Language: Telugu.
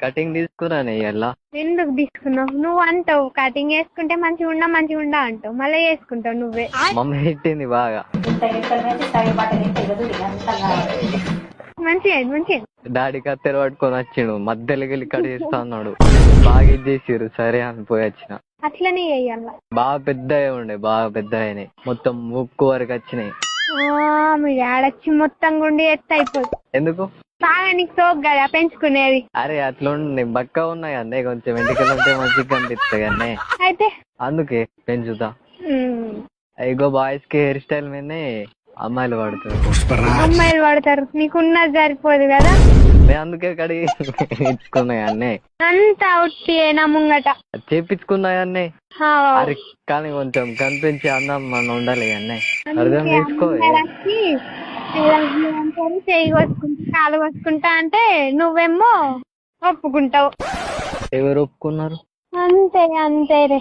కటింగ్ తీసుకురానే ఇయ్యాల. ఎందుకు తీసుకున్నావు? నువ్వు అంటావు కటింగ్ వేసుకుంటే మంచిగా ఉండా అంటావు, మళ్ళీ వేసుకుంటావు నువ్వే. మమ్మీ తిట్టింది బాగా. మంచిగా డాడీ కత్తెర పట్టుకొని వచ్చిండు, మధ్యలోకి వెళ్ళి కట్ చేస్తా అన్నాడు. బాగా ఇది చేసిర్రు, సరే అని పోయి వచ్చిన. అట్లనే వేయాల. బాగా పెద్ద ఉండే, బాగా పెద్ద అయినాయి, మొత్తం ముక్కు వరకు వచ్చినాయి. మీ డాడొచ్చి మొత్తం గుండి ఎత్త అయిపోతుంది. ఎందుకు? బాగా నీకు సోక్ కదా పెంచుకునేది. అరే అట్లా ఉండి బక్క ఉన్నాయి అన్నీ, కొంచెం వెంటకలు ఉంటే మంచిగా కనిపిస్తాయి అన్నీ, అయితే అందుకే పెంచుతా. ఇగో బాయ్స్ కి హెయిర్ స్టైల్ మీదనే అమ్మాయిలు పడతారు, నీకున్నది సరిపోదు కదా. నేను అందుకే కడిగి ఇచ్చుకున్నాయి అన్నీ. అంతా ఉట్టి నా ముంగట చేపించుకున్నాయి అన్నీ. అరే కానీ కొంచెం కనిపించి అందం మనం ఉండాలి అన్నీ, అర్థం చేసుకో. చేయి కోసుకుంటా కాలు కోసుకుంటా అంటే నువ్వేమో ఒప్పుకుంటావు. ఎవరు ఒప్పుకున్నారు? అంతే రే.